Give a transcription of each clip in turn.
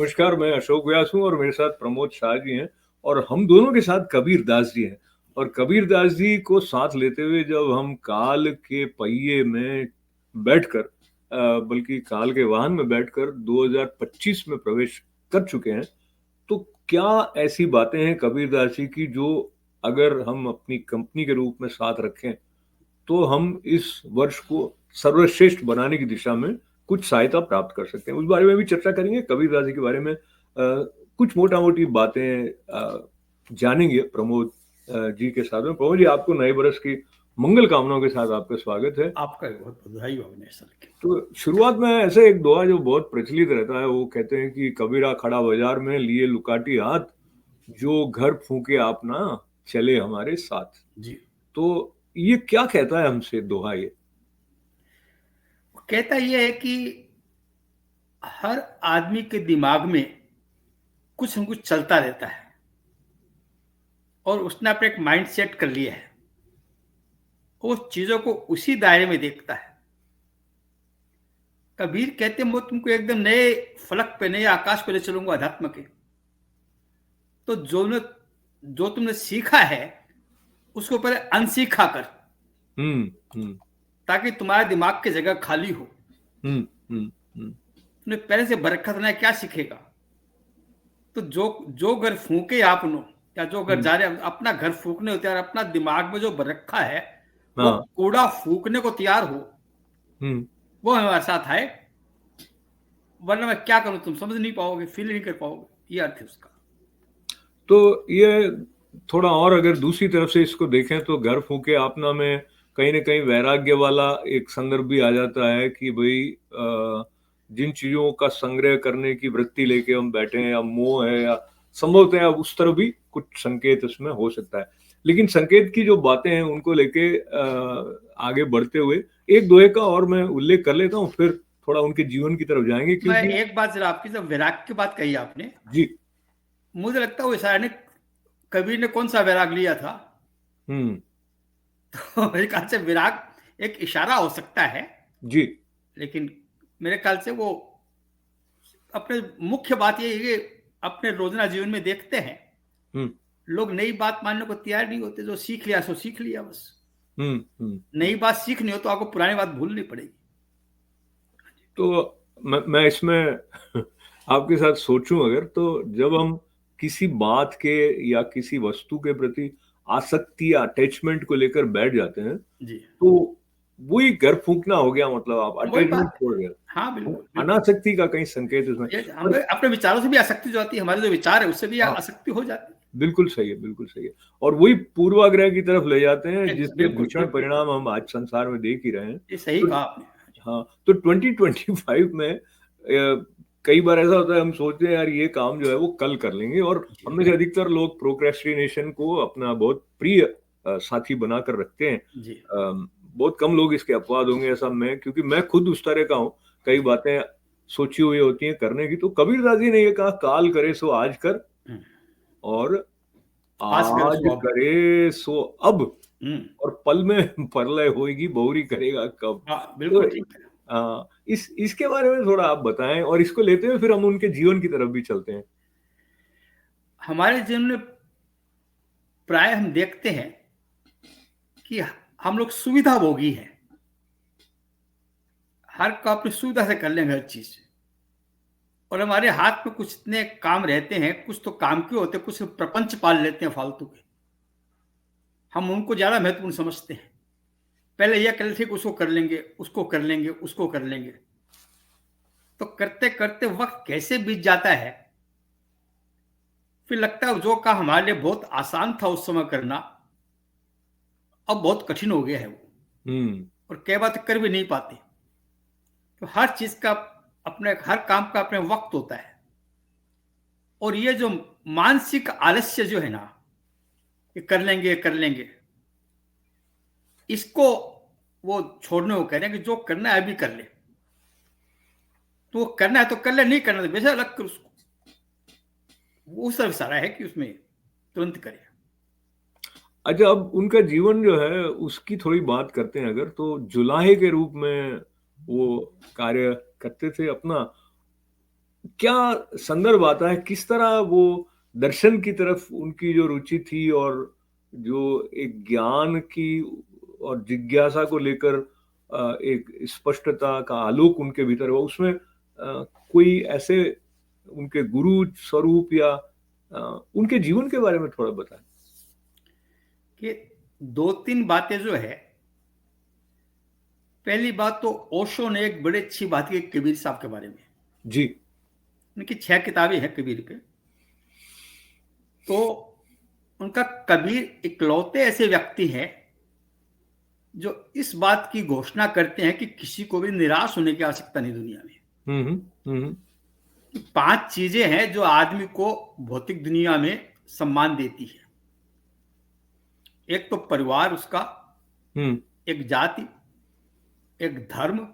नमस्कार, मैं अशोक व्यास हूँ और मेरे साथ प्रमोद शाह जी हैं और हम दोनों के साथ कबीर दास जी हैं। और कबीर दास जी को साथ लेते हुए जब हम काल के पहिए में बैठकर बल्कि काल के वाहन में बैठकर 2025 में प्रवेश कर चुके हैं, तो क्या ऐसी बातें हैं कबीर दास जी की जो अगर हम अपनी कंपनी के रूप में साथ रखें, तो हम इस वर्ष को सर्वश्रेष्ठ बनाने की दिशा में कुछ सहायता प्राप्त कर सकते हैं। उस बारे में भी चर्चा करेंगे, कबीर दास जी के बारे में कुछ मोटा-मोटी बातें जानेंगे प्रमोद जी के साथ में। प्रमोद जी, आपको नए बरस की मंगल कामनाओं के साथ आपका स्वागत है। आपका भी बहुत बधाई हो अविनाश सर की। तो शुरुआत में ऐसे एक दोहा जो बहुत प्रचलित रहता है, वो कहते हैं कि कबीरा खड़ा बाजार में लिए लुकाटी हाथ, जो घर फूके आप ना चले हमारे साथ। जी, तो ये क्या कहता है हमसे दोहा ये? वो कहता ये है कि हर आदमी के दिमाग में कुछ न कुछ चलता रहता है और उसने अपने एक माइंड सेट कर लिया है। वो चीजों को उसी दायरे में देखता है। कबीर कहते हैं, मैं तुमको एकदम नए फलक पे, नए आकाश पे ले चलूंगा अध्यात्म के। तो जो तुमने सीखा है उसको पहले अनसीखा कर, हम्म। ताकि तुम्हारे दिमाग की जगह खाली हो। हम्म। हम्म। तुमने पहले से बरकत ना क्या सीखेगा। तो जो जो घर फूके आपनो, या जो घर हम्म। जा रहे अपना घर फूकने होते हैं, अपना दिमाग में जो भर रखा है वो हाँ। कूड़ा फूकने को तैयार हो, हम्म। वो हमारे साथ है। वरना मैं क्या करूं, तुम समझ नहीं पाओगे, फील नहीं कर पाओगे। ये अर्थ है उसका। तो ये थोड़ा और अगर दूसरी तरफ से इसको देखें तो घर फूके आपना में कहीं ना कहीं वैराग्य वाला एक संदर्भ भी आ जाता है कि भाई जिन चीजों का संग्रह करने की वृत्ति लेके हम बैठे हैं, या मोह है, या संभवतः उस तरह भी कुछ संकेत इसमें हो सकता है। लेकिन संकेत की जो बातें हैं उनको लेके आगे बढ़ते हुए एक दोहे का और मैं उल्लेख कर लेता हूँ, फिर थोड़ा उनके जीवन की तरफ जाएंगे, मैं क्योंकि एक बात जरा आपकी, जब वैराग की बात कही आपने, जी। मुझे लगता है वो शायद ने कबीर ने कौन सा वैराग लिया था। हम्म। तो मेरे ख्याल से विराग एक इशारा हो सकता है, जी। लेकिन मेरे ख्याल से वो अपने मुख्य बात ये है कि अपने रोजना जीवन में देखते हैं हम्म। लोग नई बात मानने को तैयार नहीं होते। जो सीख लिया सो सीख लिया बस। हम्म। नई बात सीखनी हो तो आपको पुरानी बात भूलनी पड़ेगी। तो मैं इसमें आपके साथ सोचूं अगर, तो जब हम किसी बात के या किसी वस्तु के प्रति आसक्ति या अटैचमेंट को लेकर बैठ जाते हैं, जी, तो वही घर फूकना हो गया। मतलब आप वही अटैचमेंट बात है। छोड़ गए, हाँ, बिल्कुल बिल्कुल। अनासक्ति का कहीं संकेत इसमें। ये पर हमें अपने विचारों से भी आसक्ति जो आती है, हमारे जो विचार है उससे भी हाँ, आसक्ति हो जाती बिल्कुल सही है, बिल्कुल सही है। और वही पूर्वाग्रह की तरफ ले जाते हैं, है। जिसके बिल्कुल भीषण बिल्कुल, परिणाम हम आज संसार में देख ही रहे हैं। ये सही तो कहा आपने। हाँ, तो 2025 में कई बार ऐसा होता है, हम सोचते हैं यार ये काम जो है वो कल कर लेंगे, और जी हम में से अधिकतर लोग प्रोक्रेस्टिनेशन को अपना बहुत प्रिय साथी बनाकर रखते हैं। जी। बहुत कम लोग इसके अपवाद होंगे, ऐसा मैं, क्योंकि मैं खुद उस तरह का हूँ। कई बातें सोची हुई होती हैं करने की, तो कबीरदास जी ने ये कहा, काल करे सो आज कर, हम्म, और आज करो आज सो अब। करे सो अब, हम्म, और पल में प्रलय होएगी, बहुरी करेगा कब। हाँ, तो बिल्कुल ठीक है। इसके बारे में थोड़ा आप बताएं, और इसको लेते हुए फिर हम उनके जीवन की तरफ भी चलते हैं। हमारे जीवन में प्राय हम देखते हैं कि हम लोग सुविधा भोगी हैं। हर काम अपनी सुविधा से कर लेंगे हर चीज। और हमारे हाथ में कुछ इतने काम रहते हैं, कुछ तो काम के होते हैं, कुछ प्रपंच पाल लेते हैं फालतू के। हम उनको ज्यादा महत्वपूर्ण समझते हैं। पहले यह कर लेते, उसको कर लेंगे, उसको कर लेंगे, उसको कर लेंगे। तो करते करते वक्त कैसे बीत जाता है, फिर लगता है जो काम हमारे लिए बहुत आसान था उस समय करना, अब बहुत कठिन हो गया है वो। हम्म। और कई बार तो कर भी नहीं पाते। तो हर चीज का अपने, हर काम का अपने वक्त होता है। और ये जो मानसिक आलस्य जो है ना, ये कर लेंगे कर लेंगे, इसको वो छोड़ने को कह रहे हैं कि जो करना है अभी कर ले। तो वो करना है तो कर ले, नहीं करना तो बेशक रख कर उसको। वो सब सारा है कि उसमें तुरंत करे। अच्छा, अब उनका जीवन जो है उसकी थोड़ी बात करते हैं अगर, तो जुलाहे के रूप में वो कार्य करते थे अपना। क्या संदर्भ आता है, किस तरह वो दर्शन की तरफ उनकी जो रुचि थी और जो एक ज्ञान की और जिज्ञासा को लेकर एक स्पष्टता का आलोक उनके भीतर हुआ, उसमें कोई ऐसे उनके गुरु स्वरूप या उनके जीवन के बारे में थोड़ा बताएं। कि 2-3 बातें जो है, पहली बात तो ओशो ने एक बड़ी अच्छी बात की कबीर साहब के बारे में। जी। उनकी 6 किताबें हैं कबीर पे। तो उनका कबीर इकलौते ऐसे व्यक्ति हैं जो इस बात की घोषणा करते हैं कि किसी को भी निराश होने की आवश्यकता नहीं दुनिया में। हम्म। 5 चीजें हैं जो आदमी को भौतिक दुनिया में सम्मान देती है। एक तो परिवार उसका, एक जाति, एक धर्म,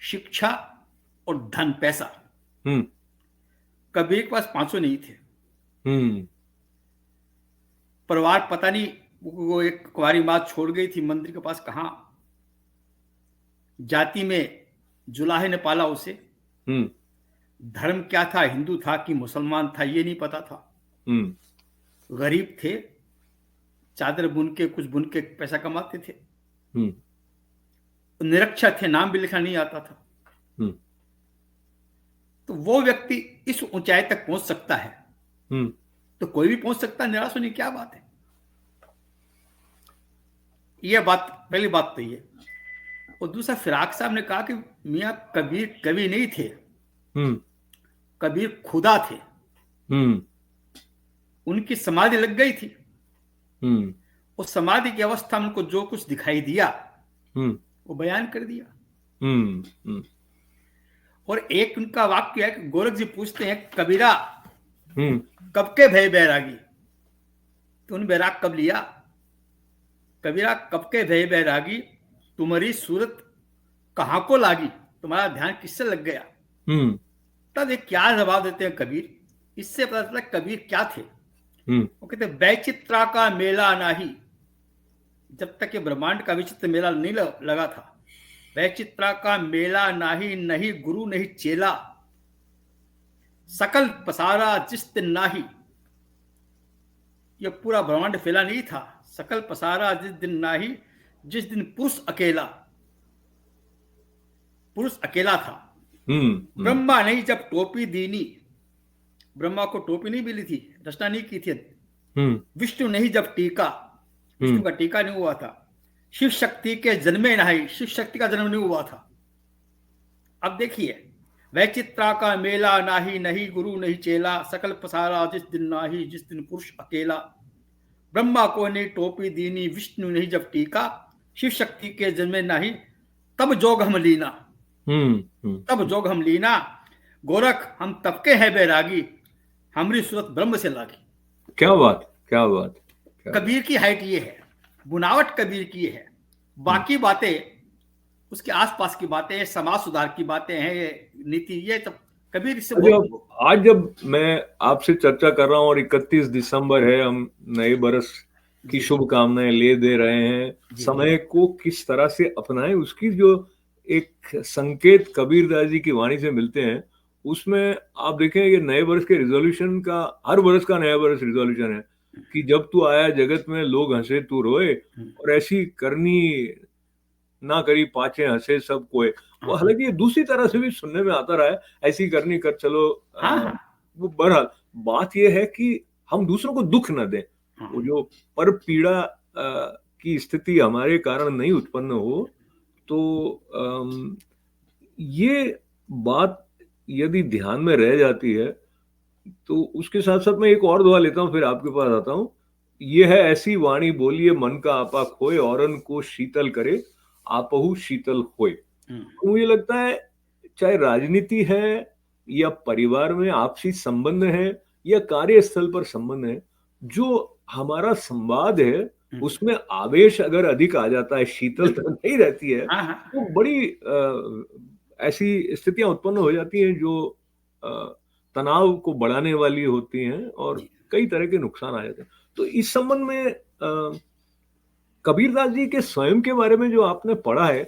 शिक्षा और धन पैसा। कबीर के पास 5 नहीं थे। परिवार पता नहीं, वो एक कुंवारी माँ छोड़ गई थी मंदिर के पास कहाँ। जाति में जुलाहे ने पाला उसे। धर्म क्या था, हिंदू था कि मुसलमान था ये नहीं पता था। गरीब थे, चादर बुन के कुछ बुन के पैसा कमाते थे। निरक्षर थे, नाम भी लिखना नहीं आता था। तो वो व्यक्ति इस ऊंचाई तक पहुंच सकता है तो कोई भी पहुंच सकता है, निराश होने की क्या बात है। यह बात, पहली बात तो ये। और दूसरा, फिराक साहब ने कहा कि मियां कबीर कवि नहीं थे, कबीर खुदा थे। उनकी समाधि लग गई थी। उस समाधि की अवस्था में उनको जो कुछ दिखाई दिया वो बयान कर दिया। और एक उनका वाक्य है कि गोरख जी पूछते हैं, कबीरा कब के भय बैरागी, तूने बैराग कब लिया। कबीरा कब के भय बैरागी, तुम्हारी सूरत कहां को लागी, तुम्हारा ध्यान किससे लग गया। तब ये क्या जवाब देते हैं कबीर, इससे पता चलता कबीर क्या थे। वो कहते वैचित्रा का मेला नाही, जब तक ये ब्रह्मांड का विचित्र मेला नहीं लगा था। वैचित्रा का मेला नाही, नहीं गुरु नहीं चेला, सकल पसारा जिस दिन नाही। ये पूरा ब्रह्मांड फैला नहीं था। सकल पसारा जिस दिन नाही, जिस दिन पुरुष अकेला, पुरुष अकेला था। ब्रह्मा नहीं जब टोपी दीनी, ब्रह्मा को टोपी नहीं मिली थी, रचना नहीं की थी। विष्णु नहीं जब टीका, विष्णु का टीका नहीं हुआ था। शिव शक्ति के जन्मे नहीं, शिव शक्ति का जन्म नहीं हुआ था। अब देखिए, वैचित्रा का मेला नाही, नहीं गुरु नहीं चेला, सकल पसारा जिस दिन नाही, जिस दिन पुरुष अकेला। ब्रह्मा को नहीं टोपी दीनी, विष्णु नहीं जब टीका, शिव शक्ति के जन्मे नहीं, तब जोग हम लीना। तब जोग हम लीना, गोरख हम तब के है बैरागी, हमारी सूरत ब्रह्म से लागी। क्या बात, क्या बात। कबीर की हाइट ये है, बुनावट कबीर की है। बाकी बातें उसके आसपास की बातें, समाज सुधार की बातें हैं, ये नीति, ये तो कबीर से। आज जब मैं आपसे चर्चा कर रहा हूँ और 31 दिसंबर है, हम नए बरस की शुभकामनाएं ले दे रहे हैं, समय को किस तरह से अपनाएं उसकी जो एक संकेत कबीरदास जी की वाणी से मिलते हैं, उसमें आप देखें ये नए वर्ष के रिजोल्यूशन का, हर वर्ष का नया वर्ष रिजोल्यूशन है कि जब तू आया जगत में लोग हंसे तू रोए, और ऐसी करनी ना करी पाचे हंसे सब कोई। वो हालांकि ये दूसरी तरह से भी सुनने में आता रहा है, ऐसी करनी कर चलो। वो बहरहाल बात ये है कि हम दूसरों को दुख न दें। वो जो पर पीड़ा की स्थिति हमारे कारण नहीं उत्पन्न हो, तो ये बात यदि ध्यान में रह जाती है तो उसके साथ साथ मैं एक और दुआ लेता हूँ, फिर आपके पास आता हूँ। ये है ऐसी वाणी बोलिए मन का आपा खोए, औरन को शीतल करे आपहु शीतल होए। तो मुझे लगता है चाहे राजनीति है या परिवार में आपसी संबंध है या कार्यस्थल पर संबंध है, जो हमारा संवाद है उसमें आवेश अगर अधिक आ जाता है, शीतलता नहीं रहती है, तो बड़ी ऐसी स्थितियां उत्पन्न हो जाती हैं जो तनाव को बढ़ाने वाली होती हैं और कई तरह के नुकसान आ जाते हैं। तो इस संबंध में कबीरदास जी के स्वयं के बारे में जो आपने पढ़ा है,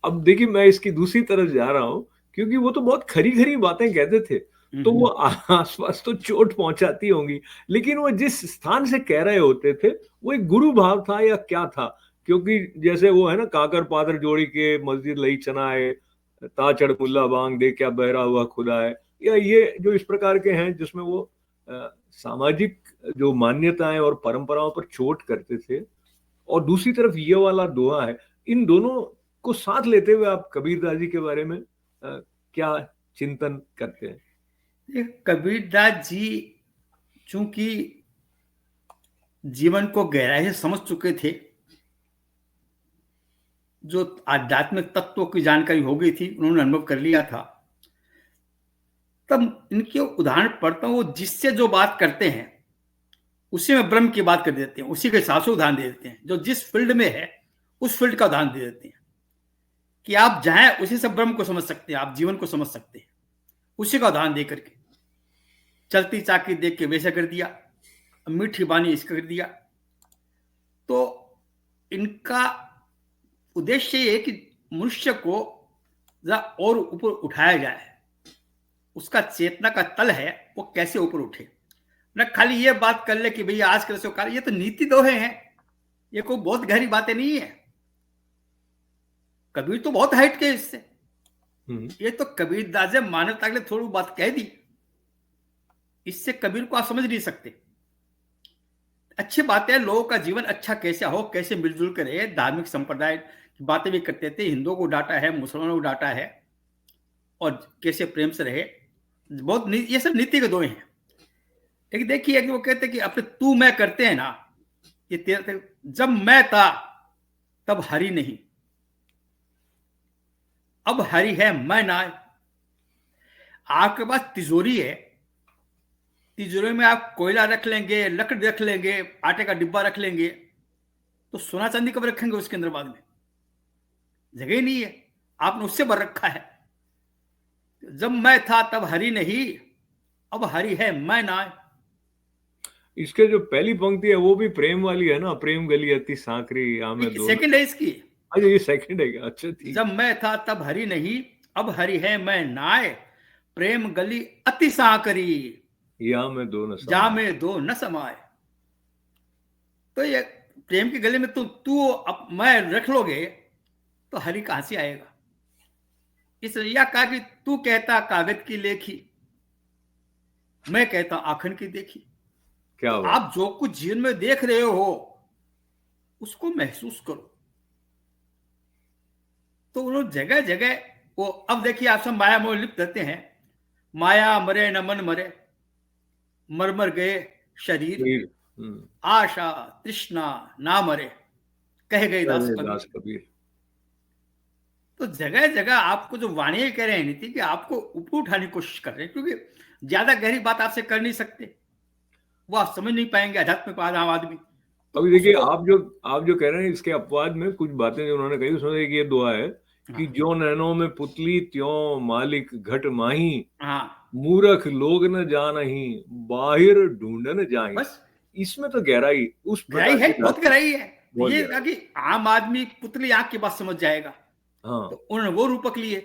अब देखिए मैं इसकी दूसरी तरफ जा रहा हूं क्योंकि वो तो बहुत खरी-खरी बातें कहते थे। तो वो आस-पास तो चोट पहुँचाती होंगी, लेकिन वो जिस स्थान से कह रहे होते थे, वो एक गुरु भाव था या क्या था? क्योंकि जैसे वो है ना, काकर पादर जोड़ी के मस्जिद लई चनाए, ता चढ़ मुल्ला बांग दे क्या बहरा हुआ खुदा है, या ये जो इस प्रकार के हैं जिसमें वो सामाजिक जो मान्यताएँ और परंपराओं पर चोट करते थे, और दूसरी तरफ ये वाला दोहा है। इन दोनों को साथ लेते हुए आप कबीरदास जी के बारे में क्या चिंतन करते हैं? ये कबीरदास जी चूंकि जीवन को गहराई से समझ चुके थे, जो आध्यात्मिक तत्वों की जानकारी हो गई थी, उन्होंने अनुभव कर लिया था। तब इनके उदाहरण पढ़ता हूँ, वो जिससे जो बात करते हैं उसी में ब्रह्म की बात कर देते हैं, उसी के हिसाब से उदाहरण दे देते हैं। जो जिस फील्ड में है उस फील्ड का उदाहरण दे देते हैं कि आप जाएं उसी से ब्रह्म को समझ सकते हैं, आप जीवन को समझ सकते हैं, उसी का उदाहरण दे करके। चलती चाकी देख के वैसा कर दिया, मीठी बानी इसका कर दिया। तो इनका उद्देश्य ये है कि मनुष्य को जरा और ऊपर उठाया जाए, उसका चेतना का तल है वो कैसे ऊपर उठे। न खाली ये बात कर ले कि भैया आज कैसे कार्य, ये तो नीति दोहे हैं, ये कोई बहुत गहरी बातें नहीं है। कबीर तो बहुत हाइट के इससे, ये तो कबीरदास ने मानवता के लिए थोड़ी बात कह दी, इससे कबीर को आप समझ नहीं सकते। अच्छी बात है, लोगों का जीवन अच्छा कैसे हो, कैसे मिलजुल कर रहे, धार्मिक संप्रदाय की बातें भी करते थे, हिंदुओं को डांटा है, मुसलमानों को डांटा है, और कैसे प्रेम से रहे, बहुत ये सब नीति के दोहे हैं। लेकिन देखिए कि वो कहते हैं कि अपने तू मैं करते हैं ना, ये तेरा, जब मैं था तब हरि नहीं, अब हरि है मैं ना। आपके पास तिजोरी है, तिजोरी में आप कोयला रख लेंगे, लकड़ी रख लेंगे, आटे का डिब्बा रख लेंगे, तो सोना चांदी कब रखेंगे उसके अंदर? बाद में जगह ही नहीं है, आपने उससे भर रखा है। जब मैं था तब हरि नहीं, अब हरि है मैं ना। इसके जो पहली पंक्ति है वो भी प्रेम वाली है ना, प्रेम गली अति सांकरी आमे दो। सेकंड है इसकी। अच्छा, ये सेकंड है क्या? अच्छा ठीक। जब मैं था तब हरि नहीं, अब हरि है मैं नाय, प्रेम गली अति सांकरी, या में दो न जा समाए। में दो न समाए। तो ये प्रेम की गली में तू अब मैं रख लोगे तो हरि कहां से आएगा? इसलिए यह कहा कि तू कहता कागज की लेखी, मैं कहता आखन की देखी। क्या तो बात। आप जो कुछ जीवन में देख रहे हो उसको महसूस करो। तो उन्होंने जगह जगह वो, अब देखिए आप सब माया मोह लिप्त रहते हैं, माया मरे न मन मरे, मर मर गए शरीर, कबीर। आशा तृष्णा ना मरे, कह गए दास दास कबीर। कबीर। तो जगह जगह आपको जो वाणी कह रहे हैं नीति कि आपको ऊपर उठाने की कोशिश कर रहे हैं, क्योंकि ज्यादा गहरी बात आपसे कर नहीं सकते, वो आप समझ नहीं पाएंगे अध्यात्म आम आदमी। तो अभी देखिए, उसको आप जो कह रहे हैं इसके अपवाद में कुछ बातें जो उन्होंने कही, उसमें एक ये दुआ है कि हाँ, जो नैनों में पुतली त्यों मालिक घट माही, हाँ, मूरख लोग न जानही, बाहिर ढूंढन जाही। बस इसमें तो गहराई उस गहराई प्रकार है, की बहुत बात है। गहराई है। बहुत ये कहा गहराई। कि आम आदमी पुतली आंख की बात समझ जाएगा, हाँ, तो उन्होंने वो रूपक लिए।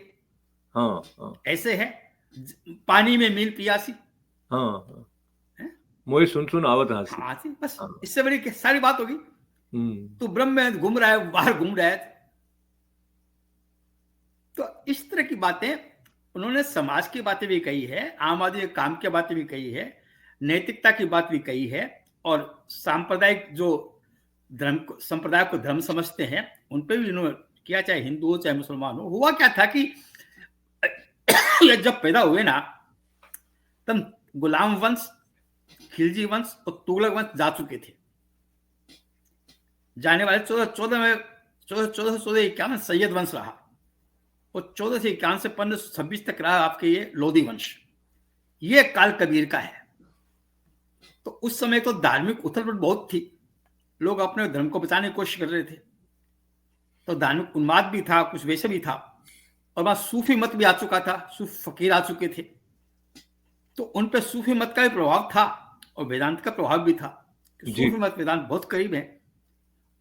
हाँ, हाँ, ऐसे है, पानी में मील पियासी हाँ, हाँ। है? मोए सुन सुन आवत हंसी। हाँ जी, बस हाँ। इससे बड़ी सारी बात होगी। हम्म। तो ब्रह्म में घूम रहा है, बाहर घूम रहा है। तो इस तरह की बातें उन्होंने समाज की बातें भी कही है, आम आदमी के काम की बातें भी कही है, नैतिकता की बात भी कही है, और सांप्रदायिक जो धर्म को, संप्रदाय को धर्म समझते हैं उन पर भी उन्होंने किया, चाहे हिंदू हो चाहे मुसलमान हो। हुआ क्या था कि ये जब पैदा हुए ना, तब गुलाम वंश, खिलजी वंश और तुगलक वंश जा चुके थे। जाने वाले 1451 सैयद वंश रहा, और 1451 से 1526 तक रहा आपके ये लोधी वंश। ये काल कबीर का है। तो उस समय तो धार्मिक उथल पुथल बहुत थी, लोग अपने धर्म को बचाने की कोशिश कर रहे थे, तो धार्मिक उन्माद भी था, कुछ वैसे भी था, और वहां सूफी मत भी आ चुका था, सूफी फकीर आ चुके थे। तो उन पर सूफी मत का भी प्रभाव था और वेदांत का प्रभाव भी था, कि जी। सूफी मत वेदांत बहुत करीब है।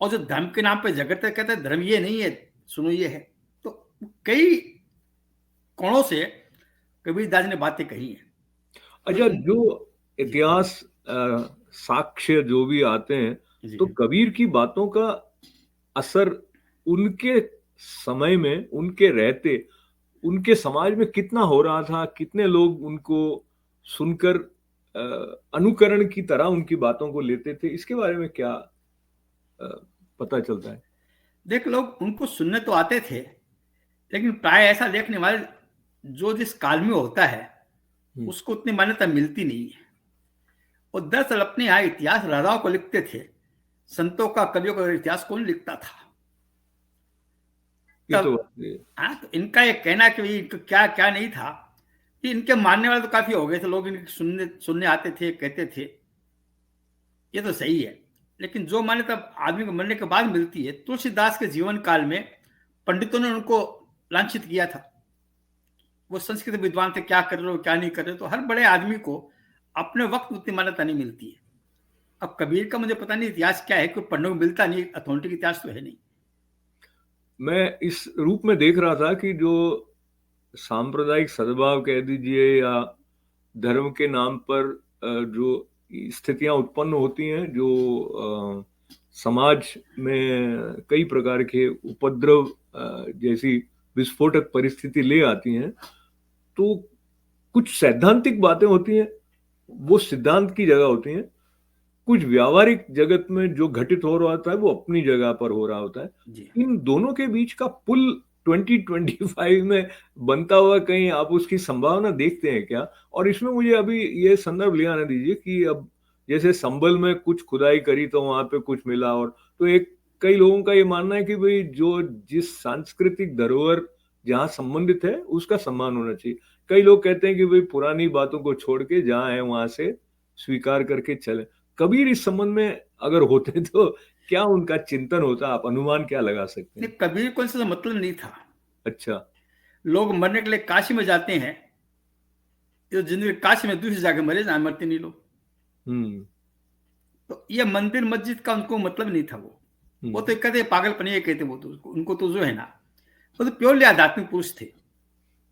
और जो धर्म के नाम पे झगड़ते कहते हैं धर्म ये नहीं है, सुनो ये है। तो कई कोणों से कबीरदास ने बातें कही हैं। अच्छा, जो इतिहास साक्ष्य जो भी आते हैं, तो कबीर की बातों का असर उनके समय में, उनके रहते, उनके समाज में कितना हो रहा था, कितने लोग उनको सुनकर अनुकरण की तरह उनकी बातों को लेते थे, इसके बारे में क्या पता चलता है? देख, लोग उनको सुनने तो आते थे, लेकिन प्राय ऐसा देखने वाले जो जिस काल में होता है उसको उतनी मान्यता मिलती नहीं है। और दरअसल अपने यहाँ इतिहास राजाओं को लिखते थे, संतों का, कवियों का इतिहास कौन लिखता था? तब हाँ, तो इनका ये कहना कि भाई क्या क्या नहीं था, कि इनके मानने वाले तो काफी हो गए थे, लोग इनके सुनने सुनने आते थे, कहते थे, ये तो सही है। लेकिन जो मान्यता आदमी को मरने के बाद मिलती है, तुलसीदास के जीवन काल में पंडितों ने उनको लांछित किया था। वो संस्कृत विद्वान थे, क्या कर रहे हो क्या नहीं कर रहे, तो हर बड़े आदमी को अपने वक्त उतनी मान्यता नहीं मिलती है। अब कबीर का मुझे पता नहीं इतिहास क्या है, कोई पढ़ने को मिलता नहीं, अथॉन्टिक इतिहास तो है नहीं। मैं इस रूप में देख रहा था कि जो सांप्रदायिक सद्भाव कह दीजिए या धर्म के नाम पर जो स्थितियां उत्पन्न होती हैं, जो समाज में कई प्रकार के उपद्रव जैसी विस्फोटक परिस्थिति ले आती हैं, तो कुछ सैद्धांतिक बातें होती हैं, वो सिद्धांत की जगह होती हैं। कुछ व्यावहारिक जगत में जो घटित हो रहा होता है वो अपनी जगह पर हो रहा होता है। इन दोनों के बीच का पुल 2025 में बनता हुआ कहीं आप उसकी संभावना देखते हैं क्या? और इसमें मुझे अभी ये संदर्भ ले आने दीजिए कि अब जैसे संभल में कुछ खुदाई करी तो वहां पे कुछ मिला, और तो एक कई लोगों का ये मानना है कि भाई जो जिस सांस्कृतिक धरोहर जहाँ संबंधित है उसका सम्मान होना चाहिए। कई लोग कहते हैं कि भाई पुरानी बातों को छोड़ के जहाँ है वहां से स्वीकार करके चले। कबीर इस संबंध में अगर होते तो क्या उनका चिंतन होता, आप अनुमान क्या लगा सकते हैं? कबीर को इससे मतलब नहीं था। अच्छा। लोग मरने के लिए काशी में जाते हैं, तो जिंदगी काशी में दूसरी जाके मरे, जहां मरते नहीं लोग। तो ये मंदिर मस्जिद का उनको मतलब नहीं था। वो तो कहते पागलपन ये कहते, वो तो उनको तो जो है ना, वो तो प्योरली आध्यात्मिक पुरुष थे।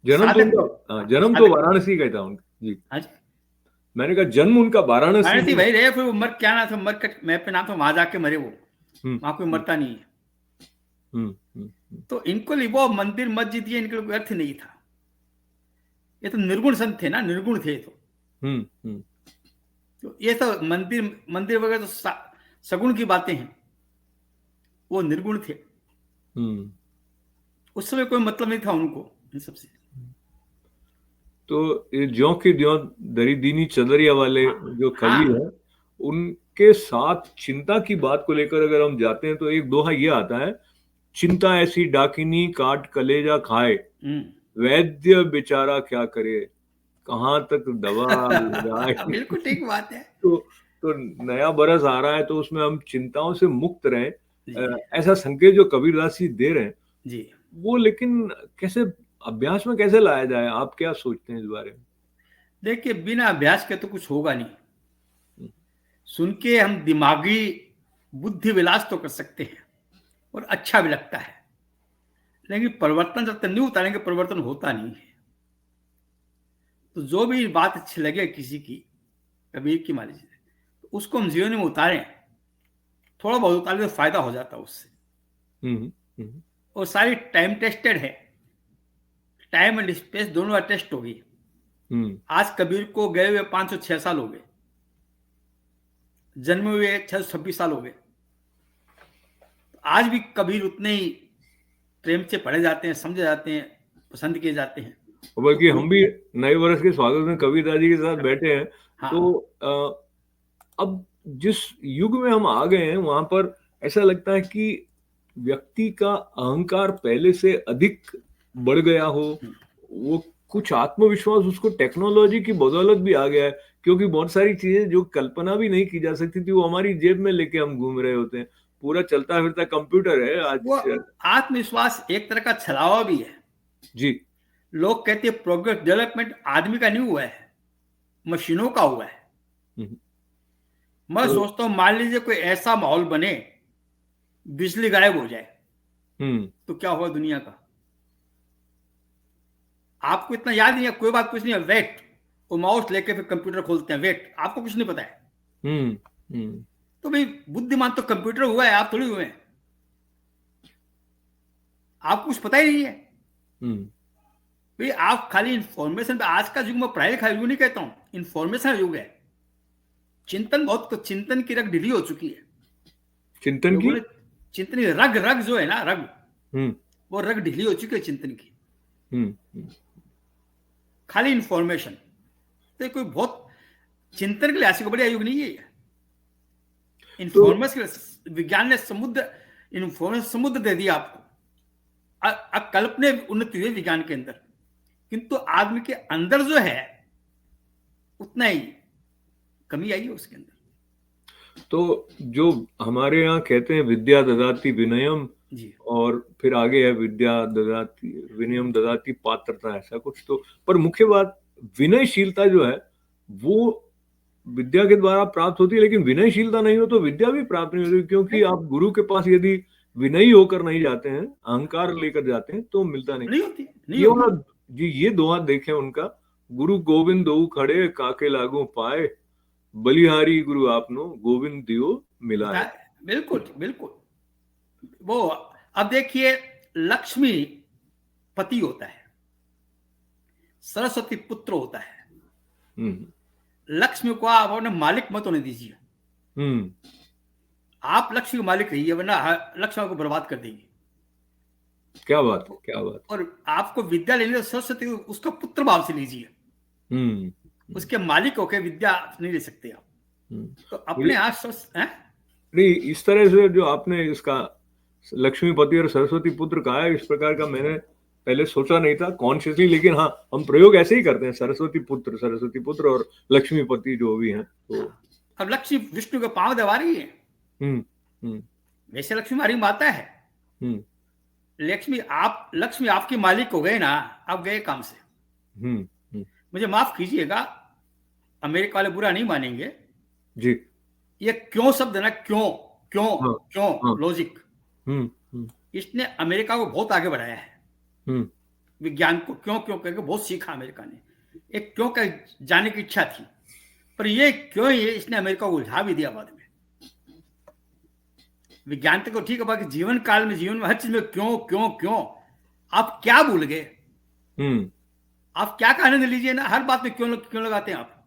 जन्म तो वाराणसी का था उनका जी। हाँ, मैंने कहा जन्म उनका वाराणसी भाई रहे, फिर वो मर क्या ना था, मर के मैप पे नाम था, वहां जाके मरे वो, वहां कोई मरता नहीं है। तो इनको लिए वो मंदिर मस्जिद ये इनके लिए अर्थ नहीं था। ये तो निर्गुण संत थे ना, निर्गुण थे तो ये तो मंदिर मंदिर वगैरह तो सगुण की बातें हैं, वो निर्गुण थे। उस समय कोई मतलब नहीं था उनको इन सबसे। तो ये ज्यों की ज्यों दरी दीनी चदरिया वाले जो कवि हैं, उनके साथ चिंता की बात को लेकर अगर हम जाते हैं तो एक दोहा ये आता है, चिंता ऐसी डाकिनी काट कलेजा खाए, वैद्य बेचारा क्या करे, कहाँ तक दवा लगाए। बिल्कुल ठीक बात है। तो नया बरस आ रहा है तो उसमें हम चिंताओं से मुक्त रहें, ऐसा संकेत जो कबीरदास जी दे रहे हैं जी। वो लेकिन कैसे अभ्यास में कैसे लाया जाए, आप क्या सोचते हैं इस बारे में? देखिए, बिना अभ्यास के तो कुछ होगा नहीं। सुन के हम दिमागी बुद्धि विलास तो कर सकते हैं और अच्छा भी लगता है, लेकिन परिवर्तन जब तक नहीं उतारेंगे परिवर्तन होता नहीं है। तो जो भी बात अच्छी लगे किसी की, कबीर की मान लीजिए, तो उसको हम जीवन में उतारें, थोड़ा बहुत उतारे तो फायदा हो जाता है उससे। और सारी टाइम टेस्टेड है, टाइम एंड स्पेस दोनों बार टेस्ट हो गई। आज कबीर को गए हुए 506 साल हो गए, जन्मे हुए 626 साल हो गए। आज भी कबीर उतने ही प्रेम से पढ़े जाते हैं, समझे जाते हैं, पसंद किए जाते हैं। बल्कि हम भी नए वर्ष के स्वागत में कबीरदास जी के साथ बैठे हैं। हाँ। तो अब जिस युग में हम आ गए हैं वहां पर ऐसा लगता है कि व्यक्ति का अहंकार पहले से अधिक बढ़ गया हो, वो कुछ आत्मविश्वास उसको टेक्नोलॉजी की बदौलत भी आ गया है, क्योंकि बहुत सारी चीजें जो कल्पना भी नहीं की जा सकती थी वो हमारी जेब में लेके हम घूम रहे होते हैं। पूरा चलता फिरता कंप्यूटर है आज। वो आत्मविश्वास एक तरह का छलावा भी है जी। लोग कहते हैं प्रोग्रेस डेवलपमेंट आदमी का नहीं हुआ है, मशीनों का हुआ है। मैं सोचता हूं मान लीजिए कोई ऐसा माहौल बने बिजली गायब हो जाए, तो क्या हुआ दुनिया का? आपको इतना याद नहीं है, कोई बात कुछ नहीं है, वेट, वो माउस लेके फिर कंप्यूटर खोलते हैं, वेट, आपको कुछ नहीं पता है। हम्म। हम्म। तो भाई बुद्धिमान तो कंप्यूटर हुआ है, आप थोड़ी हुए हैं, आपको कुछ पता ही नहीं है। हम्म। भाई आप खाली इंफॉर्मेशन पे, आज का युग में पढ़ाई लिखाई युग नहीं कहता हूं, इंफॉर्मेशन युग है। चिंतन बहुत, चिंतन की रग ढीली हो चुकी है। चिंतन लोगों की। ने चिंतन की रग, रग जो है ना, रग, हम्म। वो रग ढीली हो चुकी है चिंतन की। हम्म। खाली इंफॉर्मेशन, तो कोई बहुत चिंतन के लिए ऐसी कोई बड़ी युग नहीं है ये। तो इंफॉर्मेशन, विज्ञान ने समुद्र, इंफॉर्मेशन समुद्र दे दिया आपको। कल्पना उन्नति हुई विज्ञान के अंदर, किंतु आदमी के अंदर जो है उतना ही कमी आई है उसके अंदर। तो जो हमारे यहाँ कहते हैं विद्या ददाति विनयम, जी, और फिर आगे है विद्या ददाति विनयम ददाति पात्रता, ऐसा कुछ। तो पर मुख्य बात विनयशीलता जो है वो विद्या के द्वारा प्राप्त होती है, लेकिन विनयशीलता नहीं हो तो विद्या भी प्राप्त नहीं होती, क्योंकि बिल्कुल आप गुरु के पास यदि विनयी होकर नहीं जाते हैं, अहंकार लेकर जाते हैं, तो मिलता नहीं। नहीं होती, नहीं ये होती। वाला जी, ये दोहा देखें उनका, गुरु गोविंद दो खड़े काके लागू पाए, बलिहारी गुरु आपनो गोविंद दियो मिलाए। बिल्कुल बिल्कुल। वो अब देखिए, लक्ष्मी पति होता है, सरस्वती पुत्र होता है। हम्म। लक्ष्मी को आप अपने मालिक मत होने दीजिए। हम्म। आप लक्ष्मी के मालिक रहिए, वरना लक्ष्मी को बर्बाद कर देंगे। क्या बात है, क्या बात। और आपको विद्या लेनी तो सरस्वती उसका पुत्र भाव से लीजिए, हम्म। उसके मालिक होकर विद्या नहीं ले सकते आप। हम्म। तो अपने आप स्वस्थ हैं। नहीं, इस तरह से जो आपने इसका लक्ष्मीपति और सरस्वती पुत्र कहा है, इस प्रकार का मैंने पहले सोचा नहीं था कॉन्शियसली, लेकिन हाँ, हम प्रयोग ऐसे ही करते हैं, सरस्वती पुत्र और लक्ष्मीपति जो भी हैं, तो। अब लक्ष्मी विष्णु के पांव दबा रही है, हम्म। हम्म। वैसे लक्ष्मी हमारी माता है। हम्म। लक्ष्मी आपके मालिक हो गए ना, आप गए काम से। हम्म। हम्म। मुझे माफ कीजिएगा, अमेरिका वाले बुरा नहीं मानेंगे, जी। ये क्यों शब्द है ना, क्यों, क्यों, हाँ। क्यों, हाँ। लॉजिक, हम्म। हम्म। इसने अमेरिका को बहुत आगे बढ़ाया है। हम्म। विज्ञान को क्यों क्यों करके बहुत सीखा अमेरिका ने। एक क्यों का जाने की इच्छा थी, पर ये क्यों, ये इसने अमेरिका को उलझा भी दिया बाद में। विज्ञान तक तो ठीक है, बाकी जीवन काल में, जीवन में हर चीज में क्यों क्यों क्यों। आप क्या भूल गए? हम्म। आप क्या का आनंद लीजिए ना, हर बात में क्यों क्यों लगाते हैं आप?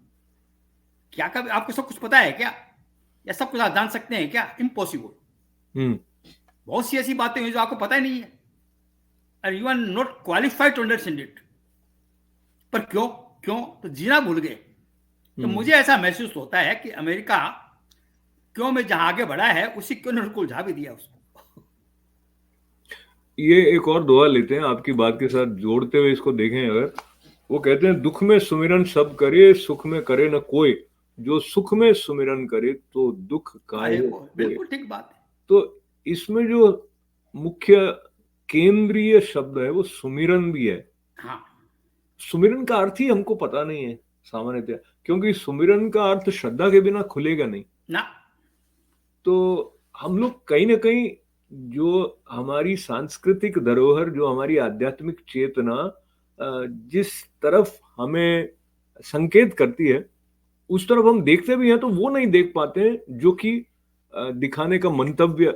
क्या का आपको सब कुछ पता है क्या, या सब कुछ आप जान सकते हैं क्या? इम्पॉसिबल। हम्म। बहुत सी ऐसी बातें हुई जो आपको पता ही नहीं है, और you are not qualified to understand it. पर क्यों, क्यों तो जीना भूल गए। तो मुझे ऐसा महसूस होता है कि अमेरिका क्यों में जहां आगे बढ़ा है, उसी क्यों ने उनको उलझा भी दिया उसको। ये एक और दुआ लेते हैं आपकी बात के साथ जोड़ते हुए, इसको देखें अगर, वो कहते हैं दुख में सुमिरन सब करे, सुख में करे न कोई, जो सुख में सुमिरन करे तो दुख काहे कोय। बिल्कुल ठीक बात है। तो इसमें जो मुख्य केंद्रीय शब्द है वो सुमिरन भी है। हाँ, सुमिरन का अर्थ ही हमको पता नहीं है सामान्यतः, क्योंकि सुमिरन का अर्थ श्रद्धा के बिना खुलेगा नहीं। ना, तो हम लोग कहीं ना कहीं, जो हमारी सांस्कृतिक धरोहर, जो हमारी आध्यात्मिक चेतना जिस तरफ हमें संकेत करती है, उस तरफ हम देखते भी हैं तो वो नहीं देख पाते हैं, जो कि दिखाने का मंतव्य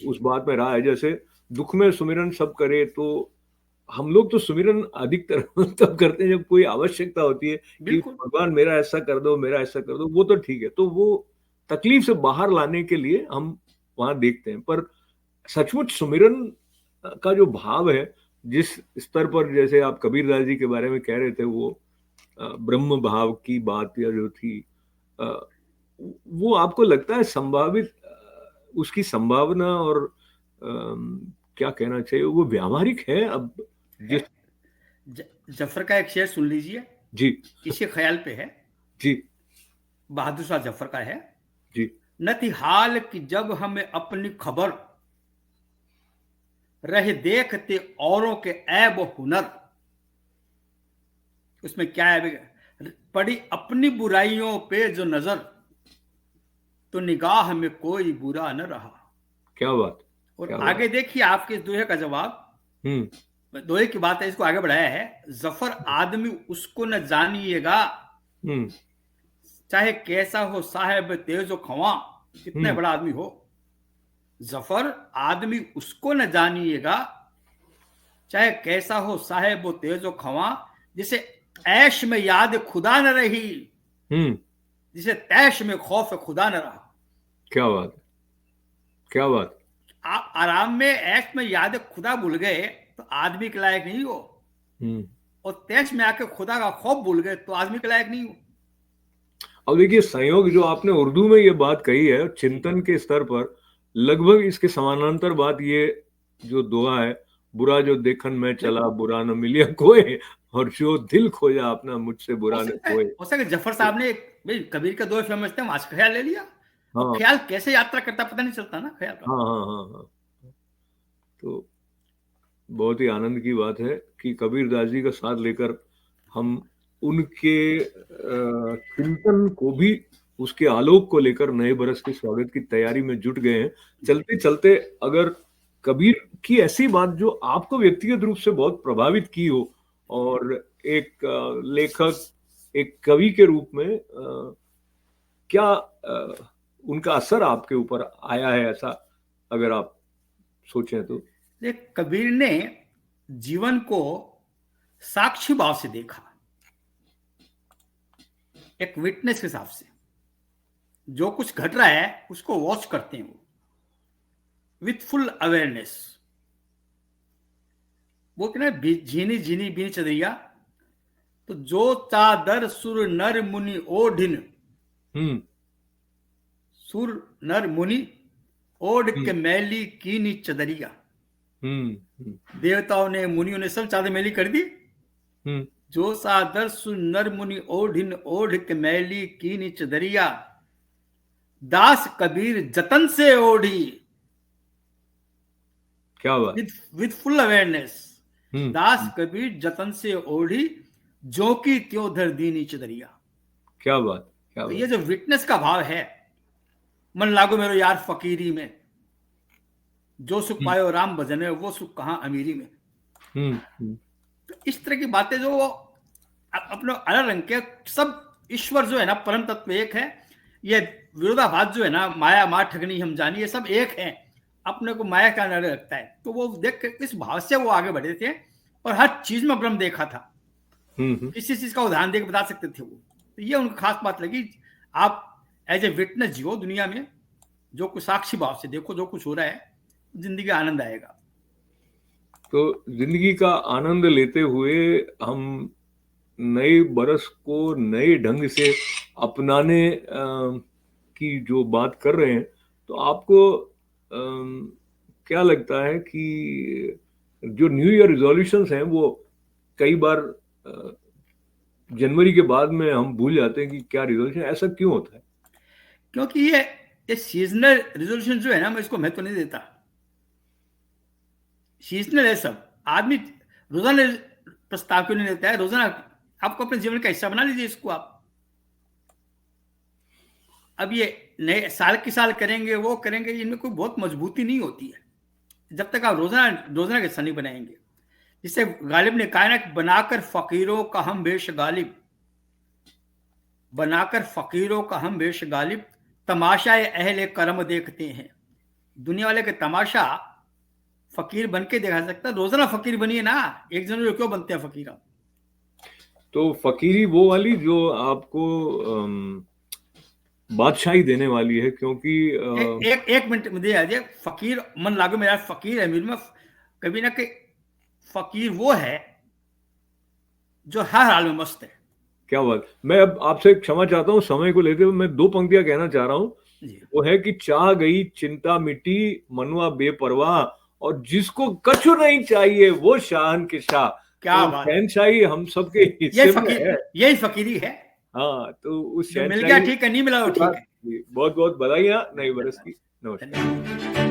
उस बात में रहा है। जैसे दुख में सुमिरन सब करे, तो हम लोग तो सुमिरन अधिकतर तब करते हैं जब कोई आवश्यकता होती है कि बिल्कुल भगवान मेरा ऐसा कर दो, मेरा ऐसा कर दो, वो तो ठीक है, तो वो तकलीफ से बाहर लाने के लिए हम वहां देखते हैं। पर सचमुच सुमिरन का जो भाव है, जिस स्तर पर, जैसे आप कबीरदास जी के बारे में कह रहे थे, वो ब्रह्म भाव की बात या जो थी, अ, वो आपको लगता है संभावित, उसकी संभावना और क्या कहना चाहिए, वो व्यावहारिक है अब है। जिस। जफर का एक शेर सुन लीजिए, जी। इसी ख्याल पे है। जी। बहादुर शाह जफर का है। जी। न थी हाल कि जब हमें अपनी खबर, रहे देखते औरों के ऐब हुनर। उसमें क्या है, पड़ी अपनी बुराइयों पे जो नजर, तो निगाह में कोई बुरा न रहा। क्या बात, और क्या बात। आगे देखिए आपके इस दोहे का जवाब, हम्म। दोहे की बात है, इसको आगे बढ़ाया है, जफर आदमी उसको न जानिएगा, चाहे कैसा हो साहेब तेजो खवा, कितने बड़ा आदमी हो, जफर आदमी उसको न जानिएगा, चाहे कैसा हो साहेब वो तेजो खवा, जिसे ऐश में याद खुदा न रही, जिसे तैश में खौफ खुदा न रहा। क्या बात, क्या बात। आप आराम में ऐश में याद खुदा भूल गए तो आदमी के लायक नहीं हो, और तैश में आके खुदा का खौफ भूल गए तो आदमी के लायक नहीं हो। अब देखिए संयोग, जो आपने उर्दू में ये बात कही है, चिंतन के स्तर पर लगभग इसके समानांतर बात ये जो दुआ है, बुरा जो देखन में चला बुरा न मिलिया कोई, और जो दिल खोजा अपना मुझसे बुरा न कोई। हो सके जफर साहब ने भाई कबीर का दो फेमस थे, वहां से ख्याल ले लिया। हाँ, ख्याल कैसे यात्रा करता पता नहीं चलता ना ख्याल का। हाँ हाँ हाँ हाँ। तो बहुत ही आनंद की बात है कि कबीर दास जी का साथ लेकर हम उनके चिंतन को भी, उसके आलोक को लेकर नए बरस के स्वागत की तैयारी में जुट गए हैं। चलते चलते अगर कबीर की ऐसी बात जो आपको व्यक्तिगत रूप से बहुत प्रभावित की हो, और एक लेखक, एक कवि के रूप में क्या उनका असर आपके ऊपर आया है, ऐसा अगर आप सोचें तो? कबीर ने जीवन को साक्षी भाव से देखा, एक विटनेस के हिसाब से, जो कुछ घट रहा है उसको वॉच करते हैं वो विथ फुल अवेयरनेस। वो कहना झीनी झीनी बीनी चदरिया, तो जो चादर सुर नर मुनि ओढ़िन, सुर नर मुनि ओढ़ के मैली कीनी चदरिया। देवताओं ने, मुनियों ने सब चादर मैली कर दी। जो चादर सुर नर मुनि ओढ़िन ओढ़ के मैली कीनी चदरिया, दास कबीर जतन से ओढ़ी। क्या बात, विद फुल अवेयरनेस, दास कबीर जतन से ओढ़ी, जो की त्यों धर दीनी चदरिया। क्या बात, क्या तो बात। ये जो विटनेस का भाव है, मन लागो मेरो यार फकीरी में, जो सुख पायो राम भजन में, वो सुख कहां अमीरी में। तो इस तरह की बातें जो अपने अलग रंग के, सब ईश्वर जो है ना, परम तत्व एक है। ये विरोधाभास जो है ना, माया माँ ठगनी हम जानी, ये सब एक है। अपने को माया का नर रखता है, तो वो देख के इस भाव से वो आगे बढ़े थे, और हर चीज में ब्रह्म देखा था। किसी चीज का उदाहरण देकर बता सकते थे वो। तो ये उनको खास बात लगी। आप एज ए विटनेस जियो दुनिया में, जो कुछ साक्षी भाव से देखो जो कुछ हो रहा है, जिंदगी का आनंद आएगा। तो जिंदगी का आनंद लेते हुए हम नए बरस को नए ढंग से अपनाने की जो बात कर रहे हैं, तो आपको क्या लगता है कि जो न्यू ईयर रिजोल्यूशंस हैं, वो कई बार जनवरी के बाद में हम भूल जाते हैं कि क्या रिजोल्यूशन, ऐसा क्यों होता है? क्योंकि ये सीजनल रिजोल्यूशन जो है ना, मैं इसको महत्व नहीं देता। सीजनल है सब। आदमी रोजाना प्रस्ताव क्यों नहीं लेता है? रोजाना आपको अपने जीवन का हिस्सा बना लीजिए इसको आप। अब ये नए साल के साल करेंगे, वो करेंगे, इनमें कोई बहुत मजबूती नहीं होती है जब तक आप रोजाना के हिस्सा नहीं बनाएंगे। जिससे गालिब ने कहा ना कि बनाकर फकीरों का हम वेश गालिब, बनाकर फकीरों का हम वेश गालिब, तमाशा अहले कर्म देखते हैं। दुनिया वाले के तमाशा फकीर बन के देखा सकता है। रोजाना फकीर बनिए ना, एक जनवरी क्यों बनते हैं फकीर आप? तो फकीरी वो वाली जो आपको बादशाही देने वाली है, क्योंकि एक मिनट मुझे याद है, फकीर मन लागो मेरा फकीर अमीर में, कभी ना कि फकीर वो है जो हर हाल में मस्त है। क्या बात। मैं अब आपसे क्षमा चाहता हूँ, समय को लेते हुए मैं दो पंक्तियां कहना चाह रहा हूँ। वो है कि चाह गई चिंता मिटी मनवा बेपरवाह, और जिसको कछु नहीं चाहिए वो शाहन के शाह। क्या तो बात, शहनशाही हम सबके हिस्से में है। यही फकीरी है। हाँ, तो उस मिल गया ठीक है, नहीं मिला तो ठीक है। बहुत बहुत बधाइयां नए बरस की। नमस्कार।